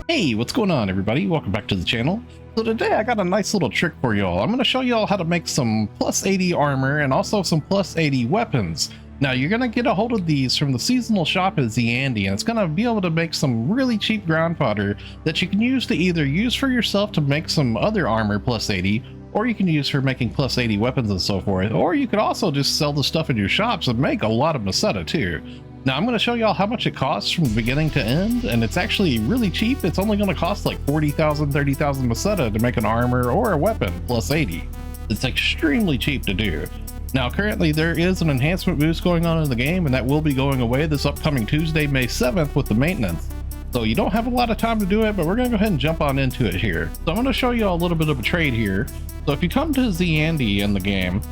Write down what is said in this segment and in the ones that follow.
Hey, what's going on everybody? Welcome back to the channel. So today I got a nice little trick for y'all. I'm going to show y'all how to make some plus 80 armor and also some plus 80 weapons. Now you're going to get a hold of these from the seasonal shop at Andy, and it's going to be able to make some really cheap ground fodder that you can use to either use for yourself to make some other armor plus 80, or you can use for making plus 80 weapons and so forth, or you could also just sell the stuff in your shops and make a lot of Meseta too. Now I'm going to show y'all how much it costs from beginning to end, and it's actually really cheap. It's only going to cost like 40,000, 30,000 Meseta to make an armor or a weapon plus 80. It's extremely cheap to do. Now currently there is an enhancement boost going on in the game, and that will be going away this upcoming Tuesday, May 7th with the maintenance. So you don't have a lot of time to do it, but we're going to go ahead and jump on into it here. So I'm going to show you a little bit of a trade here. So if you come to Andy in the game,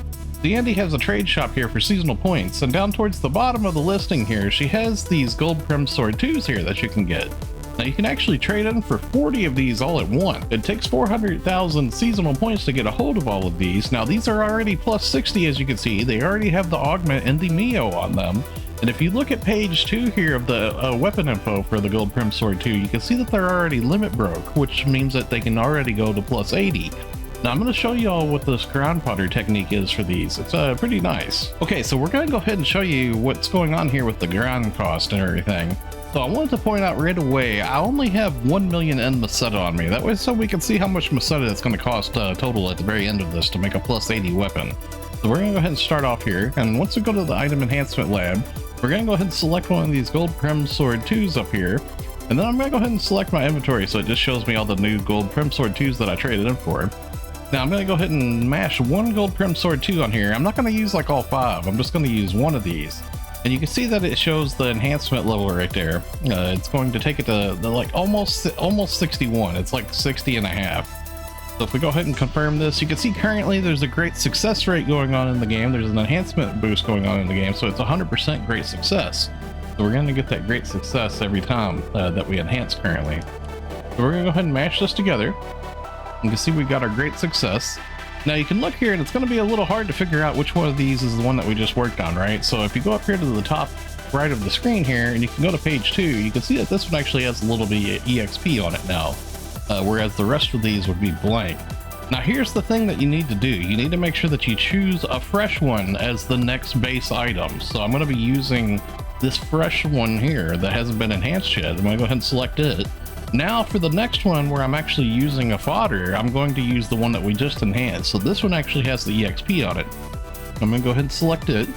Andy has a trade shop here for seasonal points, and down towards the bottom of the listing here, she has these gold prim sword 2s here that you can get. Now you can actually trade in for 40 of these all at once. It takes 400,000 seasonal points to get a hold of all of these. Now these are already plus 60, as you can see. They already have the augment and the Mio on them. And if you look at page 2 here of the weapon info for the gold prim sword 2, you can see that they're already limit broke, which means that they can already go to plus 80. Now I'm going to show you all what this ground fodder technique is for these. It's pretty nice. Okay, so we're going to go ahead and show you what's going on here with the ground cost and everything. So I wanted to point out right away, I only have 1 million N Meseta on me. That way so we can see how much Meseta it's going to cost total at the very end of this to make a plus 80 weapon. So we're going to go ahead and start off here, and once we go to the item enhancement lab, we're going to go ahead and select one of these gold prim sword 2s up here. And then I'm going to go ahead and select my inventory so it just shows me all the new gold prim sword 2s that I traded in for. Now I'm going to go ahead and mash one gold prim sword 2 on here. I'm not going to use like all 5. I'm just going to use one of these. And you can see that it shows the enhancement level right there. It's going to take it to like almost 61. It's like 60 and a half. So if we go ahead and confirm this, you can see currently there's a great success rate going on in the game. There's an enhancement boost going on in the game. So it's 100% great success. So we're going to get that great success every time that we enhance currently. So we're going to go ahead and mash this together. You can see we got our great success. Now you can look here and it's going to be a little hard to figure out which one of these is the one that we just worked on, right? So if you go up here to the top right of the screen here and you can go to page 2, you can see that this one actually has a little bit of EXP on it now, whereas the rest of these would be blank. Now here's the thing that you need to do. You need to make sure that you choose a fresh one as the next base item. So I'm going to be using this fresh one here that hasn't been enhanced yet. I'm going to go ahead and select it. Now for the next one where I'm actually using a fodder, I'm going to use the one that we just enhanced. So this one actually has the EXP on it. I'm going to go ahead and select it.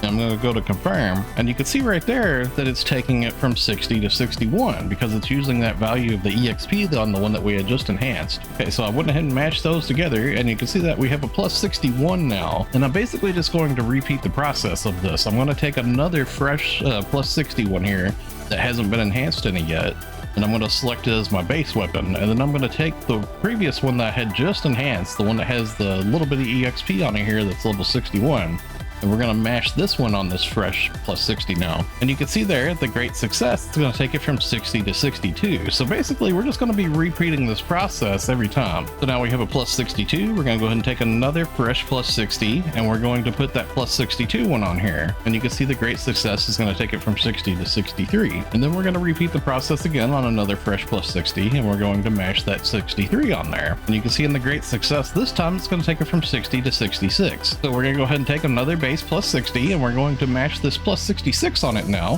And I'm going to go to confirm. And you can see right there that it's taking it from 60 to 61 because it's using that value of the EXP on the one that we had just enhanced. Okay, so I went ahead and mashed those together and you can see that we have a plus 61 now. And I'm basically just going to repeat the process of this. I'm going to take another fresh plus 61 here that hasn't been enhanced any yet. And I'm going to select it as my base weapon, and then I'm going to take the previous one that I had just enhanced, the one that has the little bit of EXP on it here that's level 61, and we're going to mash this one on this fresh plus 60 now. And you can see there the great success. It's going to take it from 60 to 62. So basically we're just going to be repeating this process every time. So now we have a plus 62. We're going to go ahead and take another fresh plus 60, and we're going to put that plus 62 one on here. And you can see the great success is going to take it from 60 to 63. And then we're going to repeat the process again on another fresh plus 60, and we're going to mash that 63 on there. And you can see in the great success this time it's going to take it from 60 to 66. So we're going to go ahead and take another base plus 60, and we're going to mash this plus 66 on it now.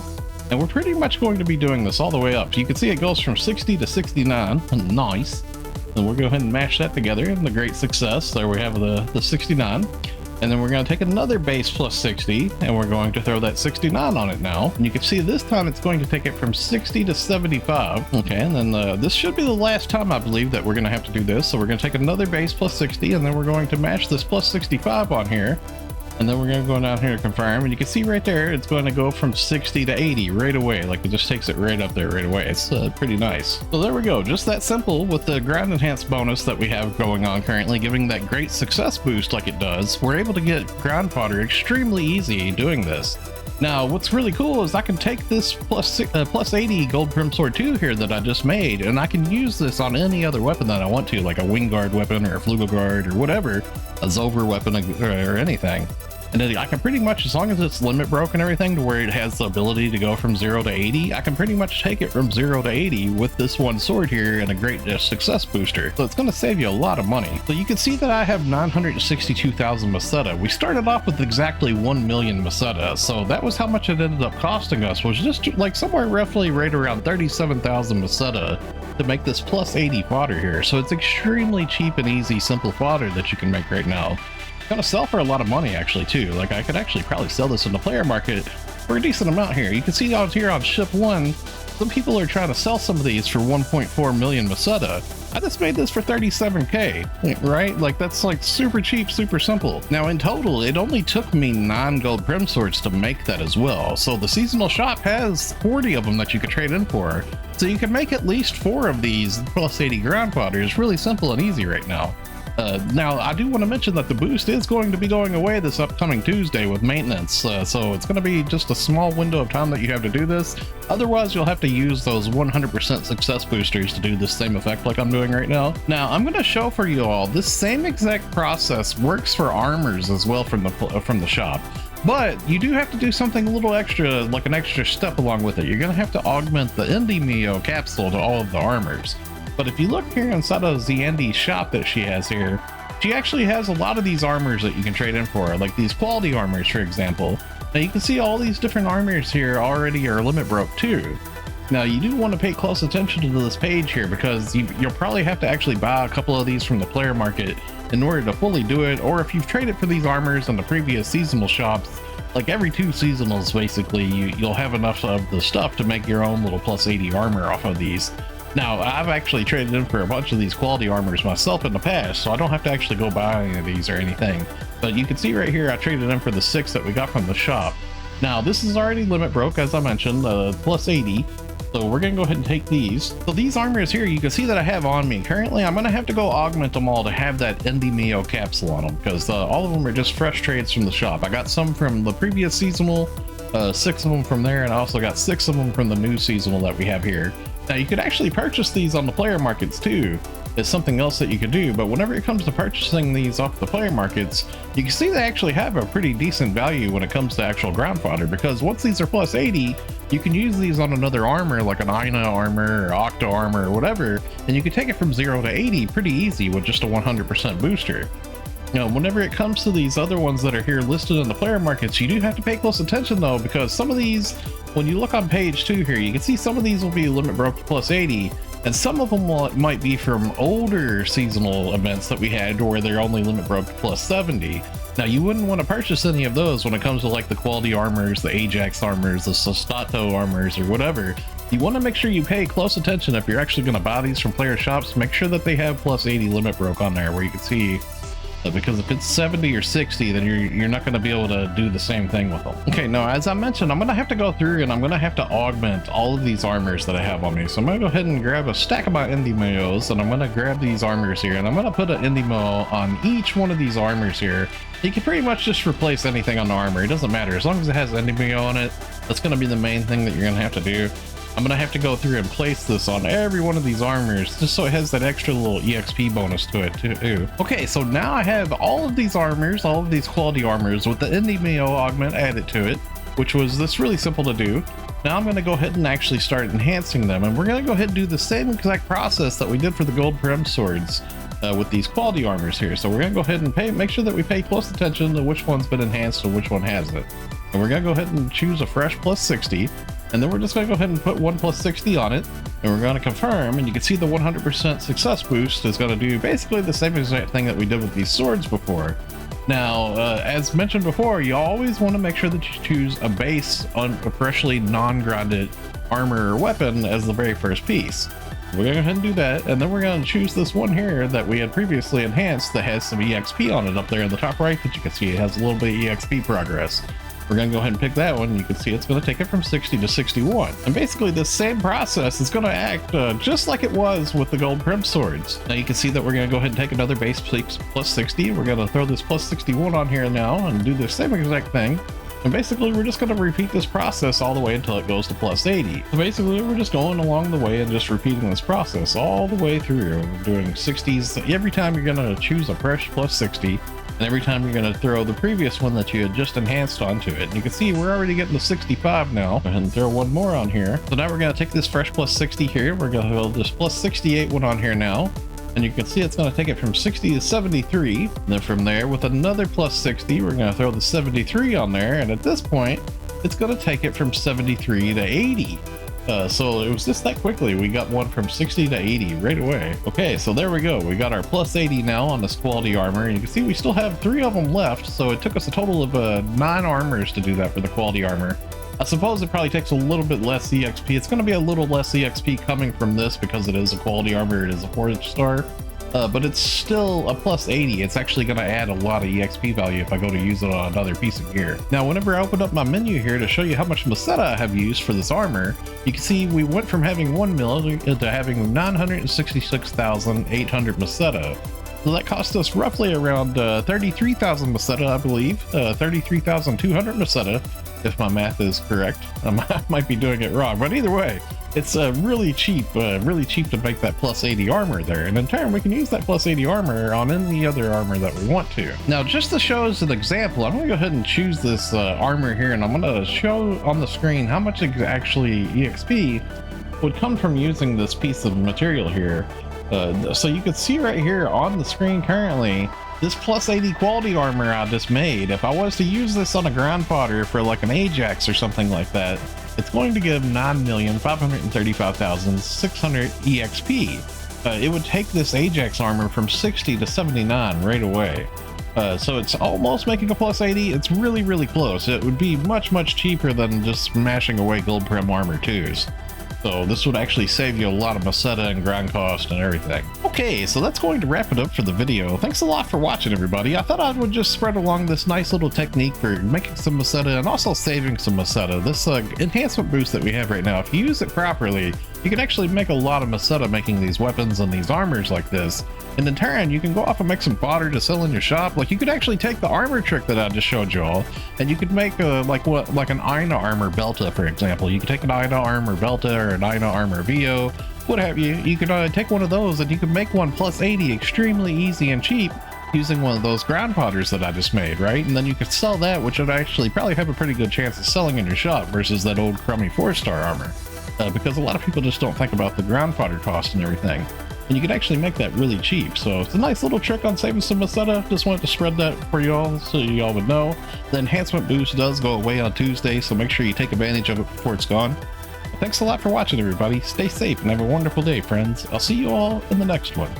And we're pretty much going to be doing this all the way up. You can see it goes from 60 to 69. Nice. And we'll go ahead and mash that together, and the great success. There we have the 69. And then we're going to take another base plus 60, and we're going to throw that 69 on it now. And you can see this time it's going to take it from 60 to 75. Okay, and then this should be the last time, I believe, that we're going to have to do this. So we're going to take another base plus 60, and then we're going to mash this plus 65 on here. And then we're going to go down here to confirm, and you can see right there it's going to go from 60 to 80 right away. Like it just takes it right up there right away. It's pretty nice. So there we go, just that simple with the ground enhanced bonus that we have going on currently, giving that great success boost like it does. We're able to get ground fodder extremely easy doing this. Now what's really cool is I can take this plus 80 gold prim sword 2 here that I just made, and I can use this on any other weapon that I want to, like a wing guard weapon or a flugel guard or whatever, a Zover weapon or anything. And then I can pretty much, as long as it's limit broke and everything to where it has the ability to go from 0 to 80, I can pretty much take it from 0 to 80 with this one sword here and a great success booster. So it's going to save you a lot of money. So you can see that I have 962,000 Meseta. We started off with exactly 1 million Meseta. So that was how much it ended up costing us, was just like somewhere roughly right around 37,000 Meseta to make this plus 80 fodder here. So it's extremely cheap and easy, simple fodder that you can make right now. Gonna sell for a lot of money actually too. Like I could actually probably sell this in the player market for a decent amount here. You can see out here on ship 1, some people are trying to sell some of these for 1.4 million Meseta. I just made this for 37k, right? Like that's like super cheap, super simple. Now in total, it only took me 9 gold prim swords to make that as well. So the seasonal shop has 40 of them that you could trade in for. So you can make at least 4 of these plus 80 ground fodders. Really simple and easy right now. Now, I do want to mention that the boost is going to be going away this upcoming Tuesday with maintenance, so it's going to be just a small window of time that you have to do this. Otherwise, you'll have to use those 100% success boosters to do the same effect like I'm doing right now. Now, I'm going to show for you all, this same exact process works for armors as well from the shop. But you do have to do something a little extra, like an extra step along with it. You're going to have to augment the NiNjahCheeto capsule to all of the armors. But if you look here inside of Andy's shop that she has here, she actually has a lot of these armors that you can trade in for, like these quality armors, for example. Now you can see all these different armors here already are limit broke too. Now you do want to pay close attention to this page here because you'll probably have to actually buy a couple of these from the player market in order to fully do it, or if you've traded for these armors in the previous seasonal shops, like every 2 seasonals basically, you'll have enough of the stuff to make your own little plus 80 armor off of these. Now, I've actually traded in for a bunch of these quality armors myself in the past, so I don't have to actually go buy any of these or anything. But you can see right here, I traded in for the 6 that we got from the shop. Now, this is already limit broke, as I mentioned, plus 80. So we're going to go ahead and take these. So these armors here, you can see that I have on me. Currently, I'm going to have to go augment them all to have that NiNjahCheeto capsule on them, because all of them are just fresh trades from the shop. I got some from the previous seasonal, 6 of them from there, and I also got 6 of them from the new seasonal that we have here. Now you could actually purchase these on the player markets too. It's something else that you could do, but whenever it comes to purchasing these off the player markets, you can see they actually have a pretty decent value when it comes to actual ground fodder, because once these are plus 80, you can use these on another armor like an Ina armor or Octa armor or whatever, and you can take it from 0 to 80 pretty easy with just a 100% booster. Now, whenever it comes to these other ones that are here listed in the player markets, you do have to pay close attention though, because some of these, when you look on page 2 here, you can see some of these will be limit broke plus 80, and some of them might be from older seasonal events that we had where they're only limit broke plus 70. Now, you wouldn't want to purchase any of those when it comes to like the quality armors, the Ajax armors, the Sostato armors, or whatever. You want to make sure you pay close attention if you're actually going to buy these from player shops. Make sure that they have plus 80 limit broke on there where you can see, because if it's 70 or 60, then you're not going to be able to do the same thing with them. Okay, now as I mentioned, I'm going to have to go through and I'm going to have to augment all of these armors that I have on me. So I'm going to go ahead and grab a stack of my NiNjahCheetos, and I'm going to grab these armors here, and I'm going to put an NiNjahCheeto on each one of these armors here. You can pretty much just replace anything on the armor. It doesn't matter. As long as it has NiNjahCheeto on it, that's going to be the main thing that you're going to have to do. I'm going to have to go through and place this on every one of these armors just so it has that extra little EXP bonus to it too. Okay, so now I have all of these armors, all of these quality armors with the NiNjahCheeto augment added to it, which was this really simple to do. Now I'm going to go ahead and actually start enhancing them, and we're going to go ahead and do the same exact process that we did for the gold prim swords with these quality armors here. So we're going to go ahead and make sure that we pay close attention to which one's been enhanced and which one hasn't. And we're going to go ahead and choose a fresh plus 60. And then we're just going to go ahead and put 1 plus 60 on it, and we're going to confirm, and you can see the 100% success boost is going to do basically the same exact thing that we did with these swords before. Now, as mentioned before, you always want to make sure that you choose a base on a freshly non-grinded armor or weapon as the very first piece. We're going to go ahead and do that, and then we're going to choose this one here that we had previously enhanced that has some EXP on it up there in the top right that you can see it has a little bit of EXP progress. We're going to go ahead and pick that one. You can see it's going to take it from 60 to 61. And basically this same process is going to act just like it was with the gold prim swords. Now you can see that we're going to go ahead and take another base plus 60. We're going to throw this plus 61 on here now and do the same exact thing. And basically we're just going to repeat this process all the way until it goes to plus 80. So basically we're just going along the way and just repeating this process all the way through. We're doing 60s. Every time you're going to choose a fresh plus 60, And every time you're going to throw the previous one that you had just enhanced onto it. And you can see we're already getting to 65 now. Go ahead and throw one more on here. So now we're going to take this fresh plus 60 here. We're going to build this plus 68 one on here now. And you can see it's going to take it from 60 to 73. And then from there with another plus 60, we're going to throw the 73 on there. And at this point, it's going to take it from 73 to 80. So it was just that quickly. We got one from 60 to 80 right away. Okay, so there we go. We got our plus 80 now on this quality armor. And you can see we still have 3 of them left. So it took us a total of 9 armors to do that for the quality armor. I suppose it probably takes a little bit less EXP. It's going to be a little less EXP coming from this because it is a quality armor. It is a 4-star. But it's still a plus 80. It's actually going to add a lot of EXP value if I go to use it on another piece of gear. Now, whenever I open up my menu here to show you how much Meseta I have used for this armor, you can see we went from having 1 mil to having 966,800 Meseta. So that cost us roughly around 33,000 Meseta, I believe. 33,200 Meseta, if my math is correct. I might be doing it wrong, but either way, it's really cheap to make that plus 80 armor there. And in turn, we can use that plus 80 armor on any other armor that we want to. Now, just to show as an example, I'm gonna go ahead and choose this armor here, and I'm gonna show on the screen how much actually EXP would come from using this piece of material here. So you can see right here on the screen currently, this plus 80 quality armor I just made, if I was to use this on a ground fodder for like an Ajax or something like that, it's going to give 9,535,600 EXP. It would take this Ajax armor from 60 to 79 right away. So it's almost making a plus 80. It's really, really close. It would be much, much cheaper than just smashing away gold prim armor 2s. So this would actually save you a lot of Meseta and ground cost and everything. Okay, so that's going to wrap it up for the video. Thanks a lot for watching, everybody. I thought I would just spread along this nice little technique for making some Meseta and also saving some Meseta. This enhancement boost that we have right now, if you use it properly, you can actually make a lot of Meseta making these weapons and these armors like this. And in turn, you can go off and make some fodder to sell in your shop. Like, you could actually take the armor trick that I just showed you all, and you could make like an Ina armor belta, for example. You could take an Ina armor belta or an Ina armor VO, what have you. You could take one of those and you can make one plus 80 extremely easy and cheap using one of those ground fodders that I just made, right? And then you could sell that, which would actually probably have a pretty good chance of selling in your shop versus that old crummy 4-star armor. Because a lot of people just don't think about the ground fodder cost and everything. And you can actually make that really cheap. So it's a nice little trick on saving some Meseta. Just wanted to spread that for y'all so y'all would know. The enhancement boost does go away on Tuesday, so make sure you take advantage of it before it's gone. Thanks a lot for watching, everybody. Stay safe and have a wonderful day, friends. I'll see you all in the next one.